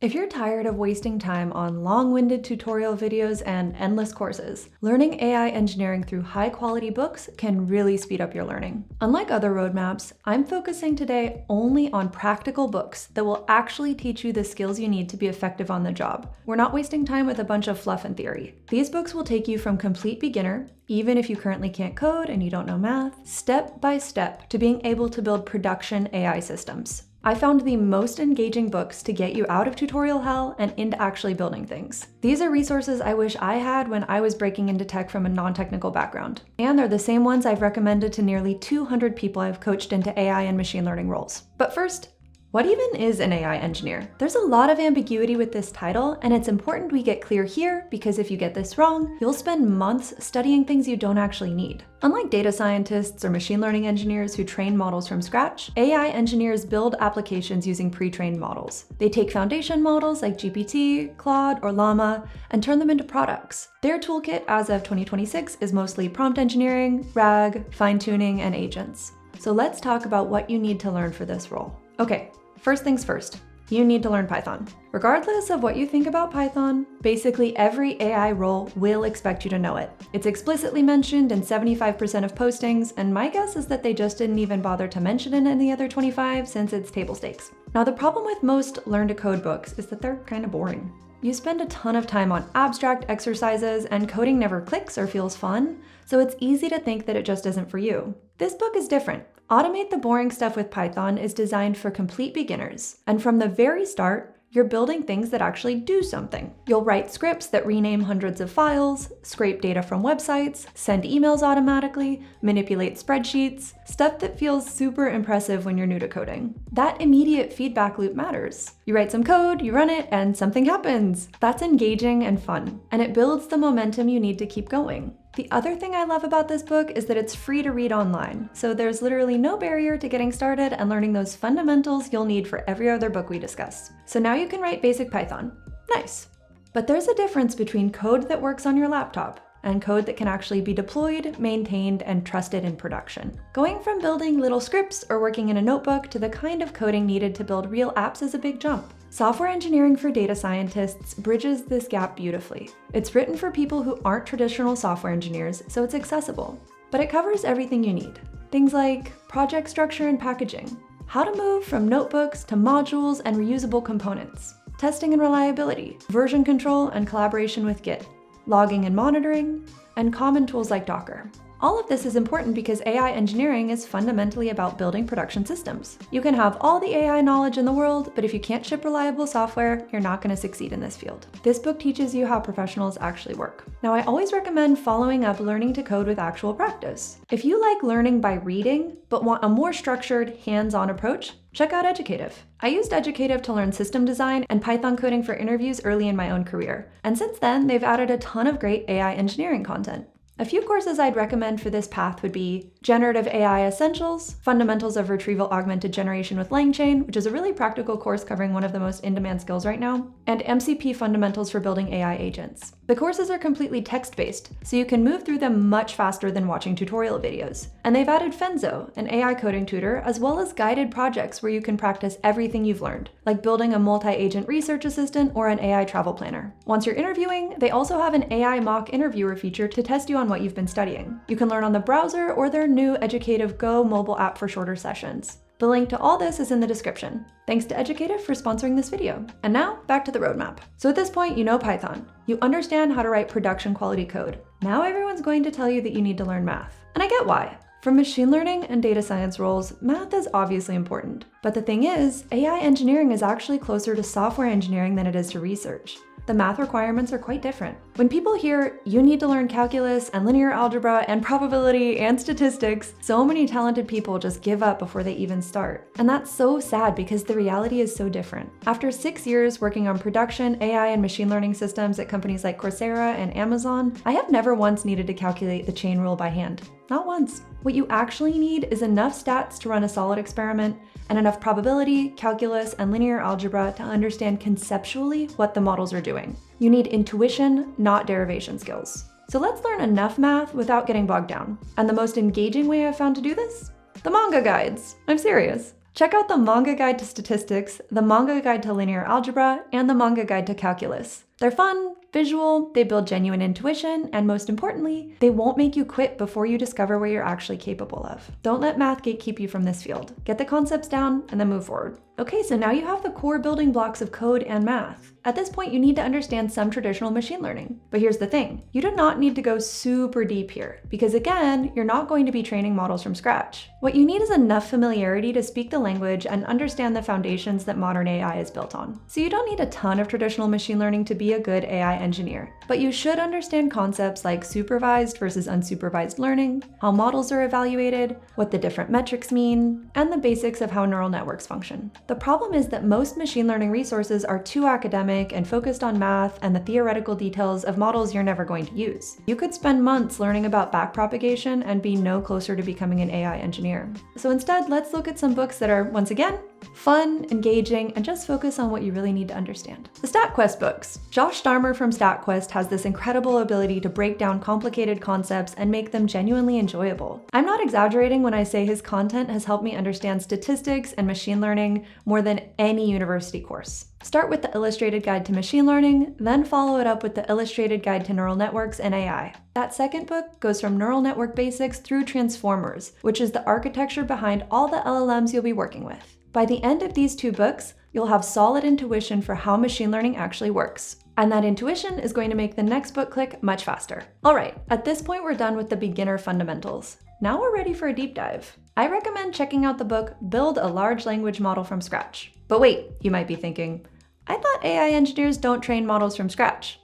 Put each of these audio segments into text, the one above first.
If you're tired of wasting time on long-winded tutorial videos and endless courses, learning AI engineering through high-quality books can really speed up your learning. Unlike other roadmaps, I'm focusing today only on practical books that will actually teach you the skills you need to be effective on the job. We're not wasting time with a bunch of fluff and theory. These books will take you from complete beginner, even if you currently can't code and you don't know math, step by step to being able to build production AI systems. I found the most engaging books to get you out of tutorial hell and into actually building things. These are resources I wish I had when I was breaking into tech from a non-technical background. And they're the same ones I've recommended to nearly 200 people I've coached into AI and machine learning roles. But first, what even is an AI engineer? There's a lot of ambiguity with this title, and it's important we get clear here because if you get this wrong, you'll spend months studying things you don't actually need. Unlike data scientists or machine learning engineers who train models from scratch, AI engineers build applications using pre-trained models. They take foundation models like GPT, Claude, or Llama and turn them into products. Their toolkit as of 2026 is mostly prompt engineering, RAG, fine-tuning, and agents. So let's talk about what you need to learn for this role. Okay. First things first, you need to learn Python. Regardless of what you think about Python, basically every AI role will expect you to know it. It's explicitly mentioned in 75% of postings, and my guess is that they just didn't even bother to mention it in the other 25 since it's table stakes. Now, the problem with most learn to code books is that they're kind of boring. You spend a ton of time on abstract exercises, and coding never clicks or feels fun, so it's easy to think that it just isn't for you. This book is different. Automate the Boring Stuff with Python is designed for complete beginners, and from the very start, you're building things that actually do something. You'll write scripts that rename hundreds of files, scrape data from websites, send emails automatically, manipulate spreadsheets, stuff that feels super impressive when you're new to coding. That immediate feedback loop matters. You write some code, you run it, and something happens. That's engaging and fun, and it builds the momentum you need to keep going. The other thing I love about this book is that it's free to read online, so there's literally no barrier to getting started and learning those fundamentals you'll need for every other book we discuss. So now you can write basic Python. Nice. But there's a difference between code that works on your laptop and code that can actually be deployed, maintained, and trusted in production. Going from building little scripts or working in a notebook to the kind of coding needed to build real apps is a big jump. Software engineering for data scientists bridges this gap beautifully. It's written for people who aren't traditional software engineers, so it's accessible. But it covers everything you need. Things like project structure and packaging, how to move from notebooks to modules and reusable components, testing and reliability, version control and collaboration with Git, logging and monitoring, and common tools like Docker. All of this is important because AI engineering is fundamentally about building production systems. You can have all the AI knowledge in the world, but if you can't ship reliable software, you're not going to succeed in this field. This book teaches you how professionals actually work. Now, I always recommend following up learning to code with actual practice. If you like learning by reading, but want a more structured, hands-on approach, check out Educative. I used Educative to learn system design and Python coding for interviews early in my own career. And since then, they've added a ton of great AI engineering content. A few courses I'd recommend for this path would be Generative AI Essentials, Fundamentals of Retrieval Augmented Generation with LangChain, which is a really practical course covering one of the most in-demand skills right now, and MCP Fundamentals for Building AI Agents. The courses are completely text-based, so you can move through them much faster than watching tutorial videos. And they've added Fenzo, an AI coding tutor, as well as guided projects where you can practice everything you've learned, like building a multi-agent research assistant or an AI travel planner. Once you're interviewing, they also have an AI mock interviewer feature to test you on what you've been studying. You can learn on the browser or their new Educative Go mobile app for shorter sessions. The link to all this is in the description. Thanks to Educative for sponsoring this video. And now, back to the roadmap. So at this point, you know Python. You understand how to write production quality code. Now everyone's going to tell you that you need to learn math. And I get why. For machine learning and data science roles, math is obviously important. But the thing is, AI engineering is actually closer to software engineering than it is to research. The math requirements are quite different. When people hear you need to learn calculus and linear algebra and probability and statistics, so many talented people just give up before they even start. And that's so sad because the reality is so different. After 6 years working on production, AI, and machine learning systems at companies like Coursera and Amazon, I have never once needed to calculate the chain rule by hand. Not once. What you actually need is enough stats to run a solid experiment and enough probability, calculus, and linear algebra to understand conceptually what the models are doing. You need intuition, not derivation skills. So let's learn enough math without getting bogged down. And the most engaging way I've found to do this? The manga guides. I'm serious. Check out the Manga Guide to Statistics, the Manga Guide to Linear Algebra, and the Manga Guide to Calculus. They're fun, visual, they build genuine intuition, and most importantly, they won't make you quit before you discover what you're actually capable of. Don't let math gatekeep you from this field. Get the concepts down and then move forward. Okay, so now you have the core building blocks of code and math. At this point, you need to understand some traditional machine learning. But here's the thing, you do not need to go super deep here, because again, you're not going to be training models from scratch. What you need is enough familiarity to speak the language and understand the foundations that modern AI is built on. So you don't need a ton of traditional machine learning to be a good AI engineer, but you should understand concepts like supervised versus unsupervised learning, how models are evaluated, what the different metrics mean, and the basics of how neural networks function. The problem is that most machine learning resources are too academic and focused on math and the theoretical details of models you're never going to use. You could spend months learning about backpropagation and be no closer to becoming an AI engineer. So instead, let's look at some books that are, once again, fun, engaging, and just focus on what you really need to understand. The StatQuest books. Josh Starmer from StatQuest has this incredible ability to break down complicated concepts and make them genuinely enjoyable. I'm not exaggerating when I say his content has helped me understand statistics and machine learning more than any university course. Start with the Illustrated Guide to Machine Learning, then follow it up with the Illustrated Guide to Neural Networks and AI. That second book goes from neural network basics through transformers, which is the architecture behind all the LLMs you'll be working with. By the end of these two books, you'll have solid intuition for how machine learning actually works. And that intuition is going to make the next book click much faster. All right, at this point, we're done with the beginner fundamentals. Now we're ready for a deep dive. I recommend checking out the book, Build a Large Language Model from Scratch. But wait, you might be thinking, I thought AI engineers don't train models from scratch.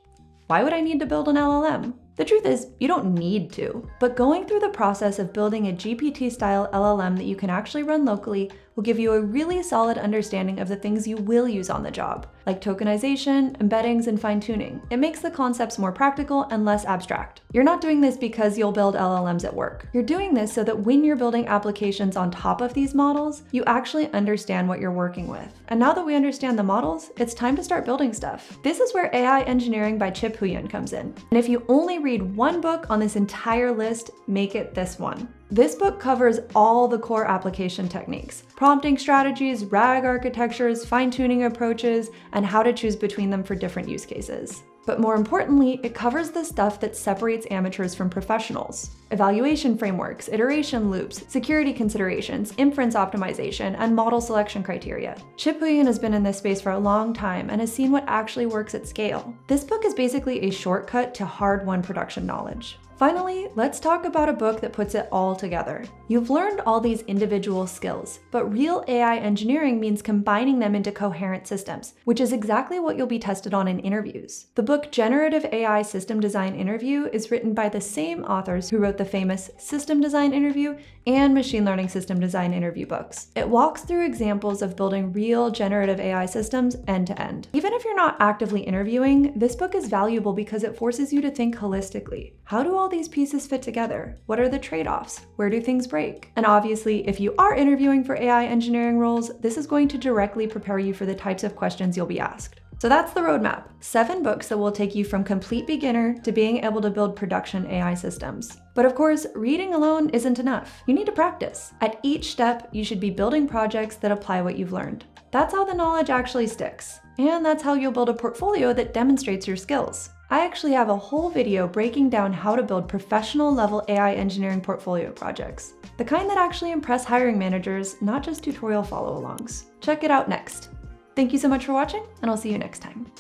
Why would I need to build an LLM? The truth is, you don't need to, but going through the process of building a GPT-style LLM that you can actually run locally will give you a really solid understanding of the things you will use on the job, like tokenization, embeddings, and fine-tuning. It makes the concepts more practical and less abstract. You're not doing this because you'll build LLMs at work. You're doing this so that when you're building applications on top of these models, you actually understand what you're working with. And now that we understand the models, it's time to start building stuff. This is where AI Engineering by Chip Huyen comes in. And if you only read one book on this entire list, make it this one. This book covers all the core application techniques, prompting strategies, RAG architectures, fine-tuning approaches, and how to choose between them for different use cases. But more importantly, it covers the stuff that separates amateurs from professionals. Evaluation frameworks, iteration loops, security considerations, inference optimization, and model selection criteria. Chip Huyen has been in this space for a long time and has seen what actually works at scale. This book is basically a shortcut to hard-won production knowledge. Finally, let's talk about a book that puts it all together. You've learned all these individual skills, but real AI engineering means combining them into coherent systems, which is exactly what you'll be tested on in interviews. The book Generative AI System Design Interview is written by the same authors who wrote the famous System Design Interview and Machine Learning System Design Interview books. It walks through examples of building real generative AI systems end to end. Even if you're not actively interviewing, this book is valuable because it forces you to think holistically. How do all these pieces fit together? What are the trade-offs? Where do things break? And obviously, if you are interviewing for AI engineering roles, this is going to directly prepare you for the types of questions you'll be asked. So that's the roadmap. 7 books that will take you from complete beginner to being able to build production AI systems. But of course, reading alone isn't enough. You need to practice. At each step, you should be building projects that apply what you've learned. That's how the knowledge actually sticks. And that's how you'll build a portfolio that demonstrates your skills. I actually have a whole video breaking down how to build professional level AI engineering portfolio projects. The kind that actually impress hiring managers, not just tutorial follow-alongs. Check it out next. Thank you so much for watching, and I'll see you next time.